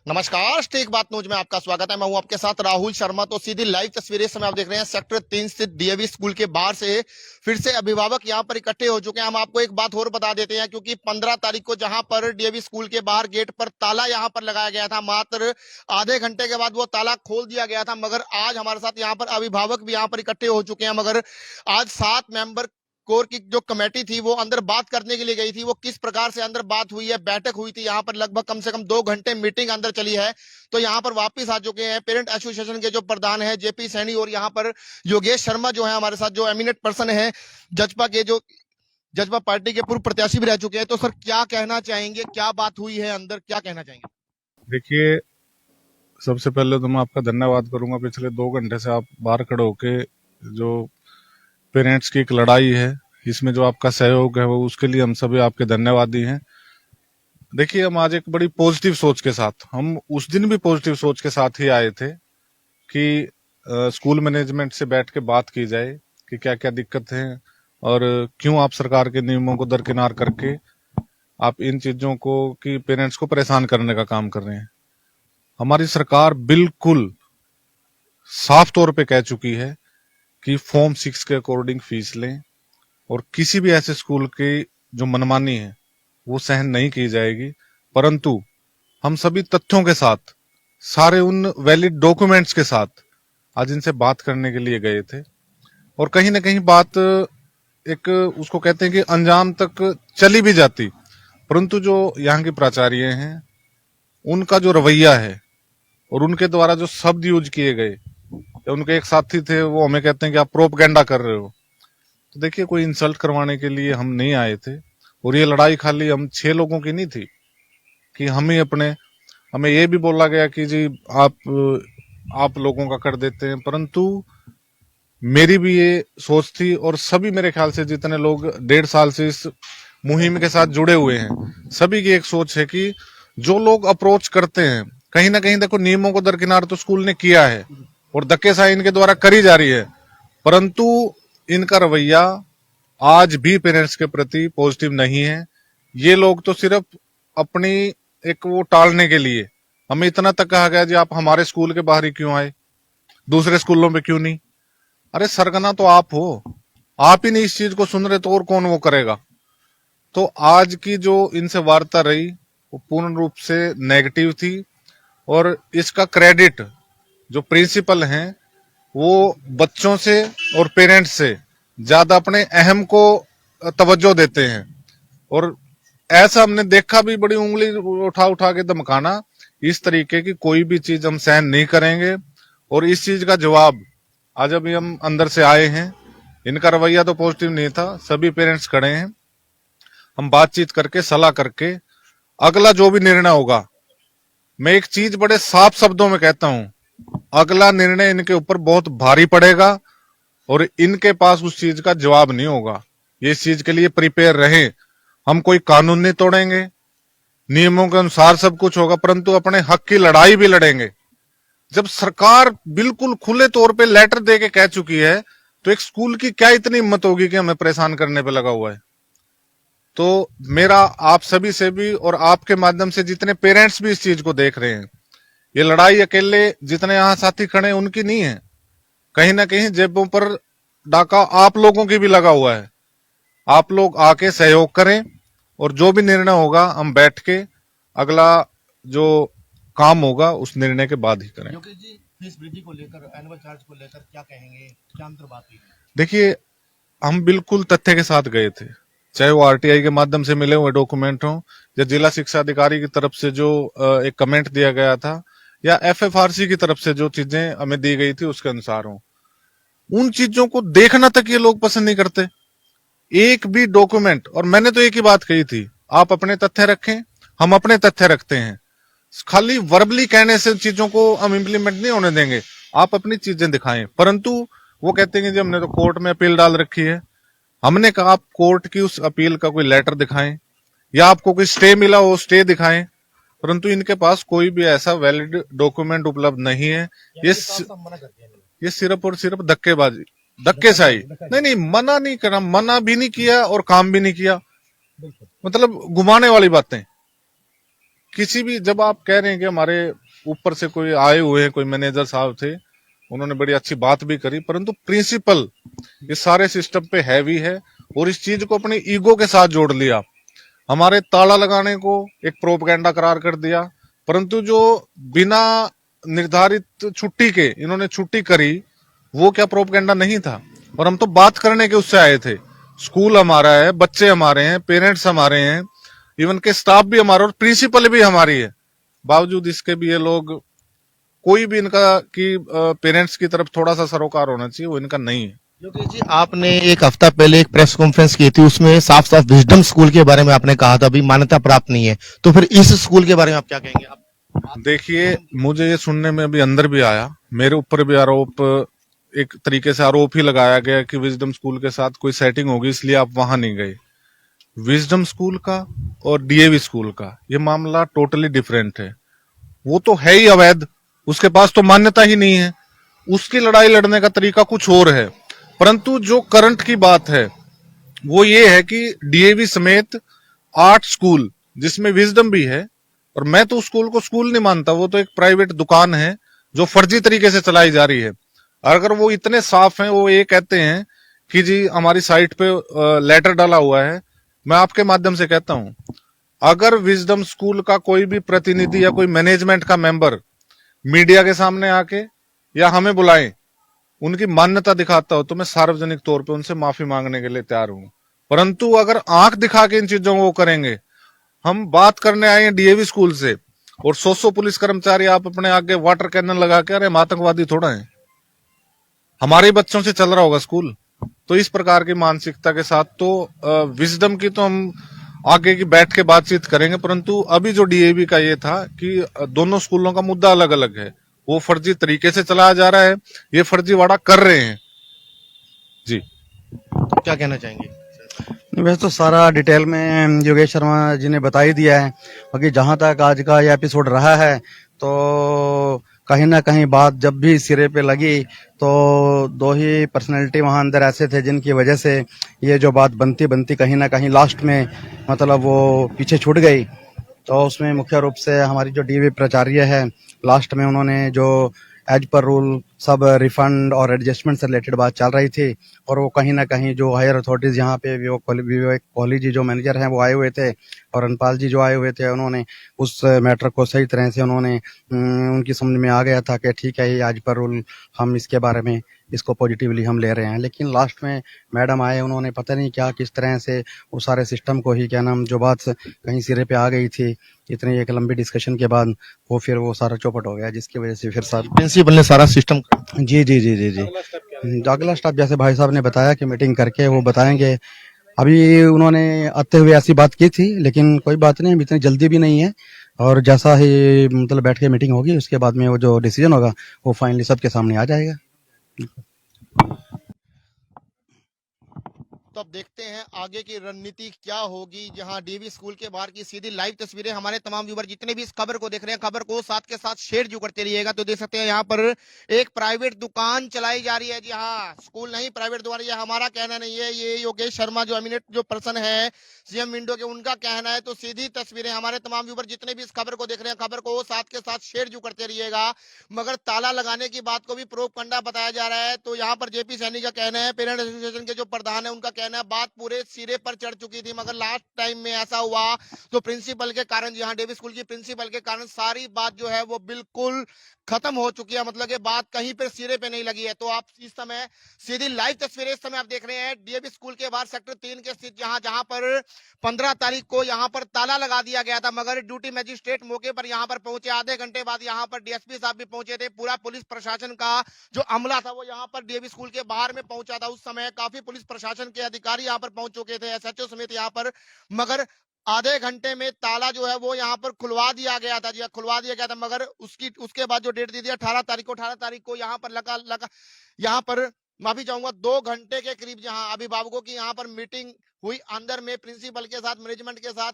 नमस्कार, स्टेक बात न्यूज में आपका स्वागत है। मैं हूं आपके साथ राहुल शर्मा। तो सीधी लाइव तस्वीरें इस समय आप देख रहे हैं सेक्टर 3 स्थित डीएवी स्कूल के बाहर से फिर से अभिभावक यहां पर इकट्ठे हो चुके हैं। हम आपको एक बात और बता देते हैं, क्योंकि 15 तारीख को जहां पर डीएवी स्कूल के बाहर गेट पर ताला यहां पर लगाया गया था, मात्र आधे घंटे के बाद वो ताला खोल दिया गया था। मगर आज हमारे साथ यहां पर अभिभावक भी यहां पर इकट्ठे हो चुके हैं। मगर आज 7 मेंबर कोर की जो कमेटी थी वो अंदर बात करने के लिए गई थी। वो किस प्रकार से अंदर बात हुई है, बैठक हुई थी, यहाँ पर लगभग कम से कम 2 घंटे मीटिंग अंदर चली है। तो यहाँ पर वापस आ चुके हैं पेरेंट एसोसिएशन के जो प्रधान है जेपी सैनी, और यहाँ पर योगेश शर्मा जो है हमारे साथ, जो एमिनेंट पर्सन है जजपा के, जो जजपा पार्टी के पूर्व प्रत्याशी भी रह चुके हैं। तो सर क्या कहना चाहेंगे, क्या बात हुई है अंदर, क्या कहना चाहेंगे? देखिए, सबसे पहले तो मैं आपका धन्यवाद करूंगा। पिछले 2 घंटे से आप बाहर खड़े होके जो पेरेंट्स की एक लड़ाई है, इसमें जो आपका सहयोग है, वो उसके लिए हम सभी आपके धन्यवादी हैं। देखिए, हम आज एक बड़ी पॉजिटिव सोच के साथ, हम उस दिन भी पॉजिटिव सोच के साथ ही आए थे कि स्कूल मैनेजमेंट से बैठ के बात की जाए कि क्या क्या दिक्कत है और क्यों आप सरकार के नियमों को दरकिनार करके आप इन चीजों को कि पेरेंट्स को परेशान करने का काम कर रहे हैं। हमारी सरकार बिल्कुल साफ तौर पे कह चुकी है कि फॉर्म 6 के अकॉर्डिंग फीस लें, और किसी भी ऐसे स्कूल की जो मनमानी है वो सहन नहीं की जाएगी। परंतु हम सभी तथ्यों के साथ, सारे उन वैलिड डॉक्यूमेंट्स के साथ आज इनसे बात करने के लिए गए थे। और कहीं ना कहीं बात एक उसको कहते हैं कि अंजाम तक चली भी जाती, परंतु जो यहाँ की प्राचार्य हैं, उनका जो रवैया है और उनके द्वारा जो शब्द यूज किए गए, उनके एक साथी थे, वो हमें कहते हैं कि आप प्रोपगेंडा कर रहे हो। तो देखिए, कोई इंसल्ट करवाने के लिए हम नहीं आए थे, और ये लड़ाई खाली हम 6 लोगों की नहीं थी कि हम ही अपने, हमें ये भी बोला गया कि जी आप लोगों का कर देते हैं। परंतु मेरी भी ये सोच थी, और सभी मेरे ख्याल से जितने लोग 1.5 साल से इस मुहिम के साथ जुड़े हुए हैं, सभी की एक सोच है कि जो लोग अप्रोच करते हैं, कहीं ना कहीं देखो, नियमों को दरकिनार तो स्कूल ने किया है और धक्केशाही इनके द्वारा करी जा रही है, परंतु इनका रवैया आज भी पेरेंट्स के प्रति पॉजिटिव नहीं है। ये लोग तो सिर्फ अपनी एक वो टालने के लिए, हमें इतना तक कहा गया जी आप हमारे स्कूल के बाहर ही क्यों आए, दूसरे स्कूलों में क्यों नहीं। अरे सरगना तो आप हो, आप ही नहीं इस चीज को सुन रहे तो और कौन वो करेगा। तो आज की जो इनसे वार्ता रही वो पूर्ण रूप से नेगेटिव थी, और इसका क्रेडिट जो प्रिंसिपल हैं वो बच्चों से और पेरेंट्स से ज्यादा अपने अहम को तवज्जो देते हैं। और ऐसा हमने देखा भी, बड़ी उंगली उठा उठा के धमकाना, इस तरीके की कोई भी चीज हम सहन नहीं करेंगे। और इस चीज का जवाब आज अभी हम अंदर से आए हैं। इनका रवैया तो पॉजिटिव नहीं था, सभी पेरेंट्स खड़े हैं, हम बातचीत करके सलाह करके अगला जो भी निर्णय होगा, मैं एक चीज बड़े साफ शब्दों में कहता हूं, अगला निर्णय इनके ऊपर बहुत भारी पड़ेगा और इनके पास उस चीज का जवाब नहीं होगा। ये इस चीज के लिए प्रिपेयर रहे। हम कोई कानून नहीं तोड़ेंगे, नियमों के अनुसार सब कुछ होगा, परंतु अपने हक की लड़ाई भी लड़ेंगे। जब सरकार बिल्कुल खुले तौर पे लेटर दे के कह चुकी है, तो एक स्कूल की क्या इतनी हिम्मत होगी कि हमें परेशान करने पे लगा हुआ है। तो मेरा आप सभी से भी और आपके माध्यम से जितने पेरेंट्स भी इस चीज को देख रहे हैं, ये लड़ाई अकेले जितने यहाँ साथी खड़े हैं उनकी नहीं है, कहीं ना कहीं जेबों पर डाका आप लोगों की भी लगा हुआ है। आप लोग आके सहयोग करें, और जो भी निर्णय होगा हम बैठ के अगला जो काम होगा उस निर्णय के बाद ही करें। योगेश जी, फीस वृद्धि को लेकर, एनुअल चार्ज को लेकर क्या कहेंगे, क्या अंतर बात हुई? देखिए, हम बिल्कुल तथ्य के साथ गए थे, चाहे वो आरटीआई के माध्यम से मिले हुए डॉक्यूमेंट हो, या जिला शिक्षा अधिकारी की तरफ से जो एक कमेंट दिया गया था, या एफएफआरसी की तरफ से जो चीजें हमें दी गई थी उसके अनुसार हो। उन चीजों को देखना तक ये लोग पसंद नहीं करते, एक भी डॉक्यूमेंट। और मैंने तो एक ही बात कही थी, आप अपने तथ्य रखें, हम अपने तथ्य रखते हैं। खाली वर्बली कहने से चीजों को हम इम्प्लीमेंट नहीं होने देंगे, आप अपनी चीजें दिखाएं। परंतु वो कहते हैं कि जी हमने तो कोर्ट में अपील डाल रखी है। हमने कहा आप कोर्ट की उस अपील का कोई लेटर दिखाएं, या आपको कोई स्टे मिला हो स्टे दिखाएं, परंतु इनके पास कोई भी ऐसा वैलिड डॉक्यूमेंट उपलब्ध नहीं है। ये सिर्फ और सिर्फ धक्केबाजी, धक्केशाही। नहीं नहीं, मना नहीं करा, मना भी नहीं किया और काम भी नहीं किया, मतलब घुमाने वाली बातें। किसी भी, जब आप कह रहे हैं कि हमारे ऊपर से कोई आए हुए हैं, कोई मैनेजर साहब थे, उन्होंने बड़ी अच्छी बात भी करी, परंतु प्रिंसिपल इस सारे सिस्टम पे हैवी है और इस चीज को अपने ईगो के साथ जोड़ लिया। हमारे ताला लगाने को एक प्रोपगेंडा करार कर दिया, परंतु जो बिना निर्धारित छुट्टी के इन्होंने छुट्टी करी, वो क्या प्रोपगेंडा नहीं था? और हम तो बात करने के उससे आए थे। स्कूल हमारा है, बच्चे हमारे हैं, पेरेंट्स हमारे हैं, इवन के स्टाफ भी हमारा और प्रिंसिपल भी हमारी है। बावजूद इसके भी ये लोग, कोई भी इनका कि पेरेंट्स की तरफ थोड़ा सा सरोकार होना चाहिए, वो इनका नहीं है। योगेश जी, आपने एक हफ्ता पहले एक प्रेस कॉन्फ्रेंस की थी, उसमें साफ साफ विजडम स्कूल के बारे में आपने कहा था अभी मान्यता प्राप्त नहीं है, तो फिर इस स्कूल के बारे में आप क्या कहेंगे? आप देखिए, मुझे ये सुनने में अभी अंदर भी आया, मेरे ऊपर भी आरोप, एक तरीके से आरोप ही लगाया गया कि विजडम स्कूल के साथ कोई सेटिंग होगी इसलिए आप वहां नहीं गए। विजडम स्कूल का और डीएवी स्कूल का ये मामला टोटली डिफरेंट है। वो तो है ही अवैध, उसके पास तो मान्यता ही नहीं है, उसकी लड़ाई लड़ने का तरीका कुछ और है। परंतु जो करंट की बात है वो ये है कि डीएवी समेत 8 स्कूल, जिसमें विजडम भी है, और मैं तो उस स्कूल को स्कूल नहीं मानता, वो तो एक प्राइवेट दुकान है जो फर्जी तरीके से चलाई जा रही है। अगर वो इतने साफ हैं, वो ये कहते हैं कि जी हमारी साइट पे लेटर डाला हुआ है, मैं आपके माध्यम से कहता हूं, अगर विजडम स्कूल का कोई भी प्रतिनिधि या कोई मैनेजमेंट का मेंबर मीडिया के सामने आके या हमें बुलाए, उनकी मान्यता दिखाता हो, तो मैं सार्वजनिक तौर पे उनसे माफी मांगने के लिए तैयार हूं। परंतु अगर आंख दिखा के इन चीजों को करेंगे, हम बात करने आए हैं डीएवी स्कूल से, और 100 पुलिस कर्मचारी आप अपने आगे वाटर कैनन लगा के, अरे हम आतंकवादी थोड़ा है, हमारे ही बच्चों से चल रहा होगा स्कूल। तो इस प्रकार की मानसिकता के साथ तो विजडम की तो हम आगे की बैठ के बातचीत करेंगे, परंतु अभी जो डीएवी का ये था कि दोनों स्कूलों का मुद्दा अलग अलग है, वो फर्जी तरीके से चलाया जा रहा है, ये फर्जीवाड़ा कर रहे हैं जी। क्या कहना चाहेंगे? वैसे तो सारा डिटेल में योगेश शर्मा जी ने बता ही दिया है। बाकी जहां तक आज का ये एपिसोड रहा है, तो कहीं ना कहीं बात जब भी सिरे पे लगी, तो दो ही पर्सनैलिटी वहां अंदर ऐसे थे जिनकी वजह से ये जो बात बनती बनती कहीं ना कहीं लास्ट में मतलब वो पीछे छूट गई। तो उसमें मुख्य रूप से हमारी जो डीवी प्राचार्य है, लास्ट में उन्होंने जो एज पर रूल सब रिफंड और एडजस्टमेंट से रिलेटेड बात चल रही थी, और वो कहीं ना कहीं जो हायर अथॉरिटीज यहाँ पे विवेक कोहली जी जो मैनेजर हैं वो आए हुए थे, और अनपाल जी जो आए हुए थे, उन्होंने उस मैटर को सही तरह से उन्होंने उनकी समझ में आ गया था कि ठीक है ये एज पर रूल हम इसके बारे में इसको पॉजिटिवली हम ले रहे हैं। लेकिन लास्ट में मैडम आए, उन्होंने पता नहीं क्या किस तरह से वो सारे सिस्टम को ही क्या नाम जो बात कहीं सिरे पे आ गई थी, इतनी एक लंबी डिस्कशन के बाद वो फिर वो सारा चौपट हो गया, जिसकी वजह से फिर सर प्रिंसिपल ने सारा सिस्टम जी जी जी जी जी अगला स्टेप जैसे भाई साहब ने बताया कि मीटिंग करके वो बताएंगे। अभी उन्होंने आते हुए ऐसी बात की थी, लेकिन कोई बात नहीं, इतनी जल्दी भी नहीं है, और जैसा ही मतलब बैठ के मीटिंग होगी उसके बाद में वो जो डिसीजन होगा वो फाइनली सबके सामने आ जाएगा। तो अब देखते हैं आगे की रणनीति क्या होगी। जहां डीवी स्कूल के बाहर की सीधी लाइव तस्वीरें हमारे तमाम व्यूवर जितने भी इस खबर को देख रहे हैं, खबर को साथ के साथ शेयर जो करते रहिएगा। तो देख सकते हैं यहाँ पर एक प्राइवेट दुकान चलाई जा रही है। जी हाँ, स्कूल नहीं, प्राइवेट दुकान। ये हमारा कहना नहीं है, ये योगेश शर्मा जो एमिनेट जो पर्सन है सीएम विंडो के, उनका कहना है। तो सीधी तस्वीरें हमारे तमाम व्यूवर जितने भी इस खबर को देख रहे हैं, खबर को साथ के साथ शेयर जो करते रहिएगा। मगर ताला लगाने की बात को भी प्रोपगेंडा बताया जा रहा है। तो यहाँ पर जेपी सैनी का कहना है, पेरेंट एसोसिएशन के जो प्रधान है उनका कहना है, बात पूरे सिरे पर चढ़ चुकी थी, मगर लास्ट टाइम में ऐसा हुआ तो प्रिंसिपल के कारण, यहाँ डेवी स्कूल की प्रिंसिपल के कारण सारी बात जो है वो बिल्कुल खत्म हो चुकी है। मतलब कि बात कहीं पर सिरे पे नहीं लगी है। तो आप इस समय सीधी लाइव तस्वीरें इस समय आप देख रहे हैं डीएवी स्कूल के बाहर सेक्टर 3 के स्थित, जहां पर 15 तारीख को यहाँ पर ताला लगा दिया गया था, मगर ड्यूटी मजिस्ट्रेट मौके पर यहाँ पर पहुंचे। आधे घंटे बाद यहाँ पर डीएसपी साहब भी पहुंचे थे। पूरा पुलिस प्रशासन का जो अमला था वो यहाँ पर डीएवी स्कूल के बाहर में पहुंचा था। उस समय काफी पुलिस प्रशासन के अधिकारी यहाँ पर पहुंच चुके थे, एसएचओ समेत यहाँ पर। मगर आधे घंटे में ताला जो है वो यहाँ पर खुलवा दिया गया था। जी खुलवा दिया गया था, मगर उसके बाद जो डेट दी थी 18 तारीख को, 18 तारीख को यहाँ पर लगा यहाँ पर माफी चाहूंगा 2 घंटे के करीब जहां अभिभावकों की यहाँ पर मीटिंग हुई अंदर में, प्रिंसिपल के साथ, मैनेजमेंट के साथ,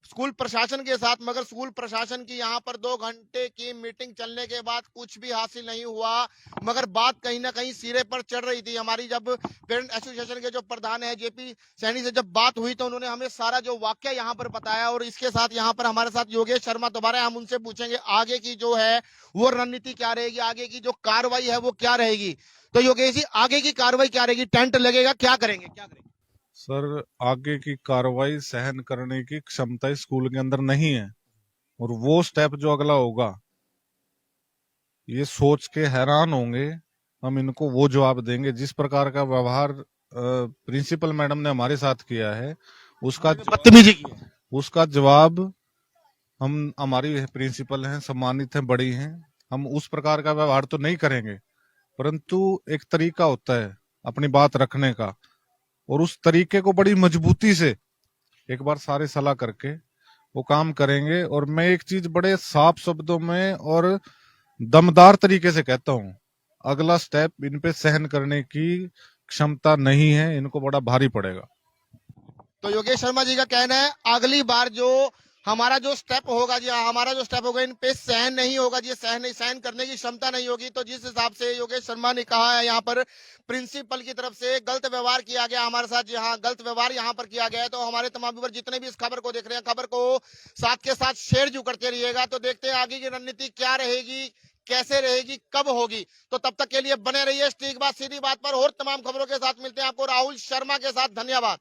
स्कूल प्रशासन के साथ, मगर स्कूल प्रशासन की यहाँ पर 2 घंटे की मीटिंग चलने के बाद कुछ भी हासिल नहीं हुआ। मगर बात कहीं ना कहीं सिरे पर चढ़ रही थी। हमारी जब पेरेंट एसोसिएशन के जो प्रधान है जेपी सैनी से जब बात हुई तो उन्होंने हमें सारा जो वाक्य यहाँ पर बताया। और इसके साथ यहाँ पर हमारे साथ योगेश शर्मा दोबारा, हम उनसे पूछेंगे आगे की जो है वो रणनीति क्या रहेगी, आगे की जो कार्रवाई है वो क्या रहेगी। तो योगेश जी, आगे की कार्रवाई क्या रहेगी? टेंट लगेगा, क्या करेंगे, क्या करेंगे? सर, आगे की कार्रवाई सहन करने की क्षमता इस स्कूल के अंदर नहीं है, और वो स्टेप जो अगला होगा ये सोच के हैरान होंगे हम, इनको वो जवाब देंगे। जिस प्रकार का व्यवहार प्रिंसिपल मैडम ने हमारे साथ किया है उसका बदतमीजी की है। उसका जवाब हम, हमारी प्रिंसिपल हैं, सम्मानित हैं, बड़ी हैं, हम उस प्रकार का व्यवहार तो नहीं करेंगे, परंतु एक तरीका होता है अपनी बात रखने का, और उस तरीके को बड़ी मजबूती से एक बार सारे सलाह करके वो काम करेंगे। और मैं एक चीज बड़े साफ शब्दों में और दमदार तरीके से कहता हूँ, अगला स्टेप इन पे सहन करने की क्षमता नहीं है, इनको बड़ा भारी पड़ेगा। तो योगेश शर्मा जी का कहना है अगली बार जो हमारा जो स्टेप होगा जी, हमारा जो स्टेप होगा इन पे सहन नहीं होगा जी, सहन करने की क्षमता नहीं होगी। तो जिस हिसाब से योगेश शर्मा ने कहा है, यहाँ पर प्रिंसिपल की तरफ से गलत व्यवहार किया गया हमारे साथ, जी हाँ, गलत व्यवहार यहाँ पर किया गया है। तो हमारे तमाम व्यूअर जितने भी इस खबर को देख रहे हैं, खबर को साथ के साथ शेयर जू करते रहिएगा। तो देखते हैं आगे की रणनीति क्या रहेगी, कैसे रहेगी, कब होगी। तो तब तक के लिए बने रहिए स्टीक बात सीधी बात पर, और तमाम खबरों के साथ मिलते हैं आपको राहुल शर्मा के साथ। धन्यवाद।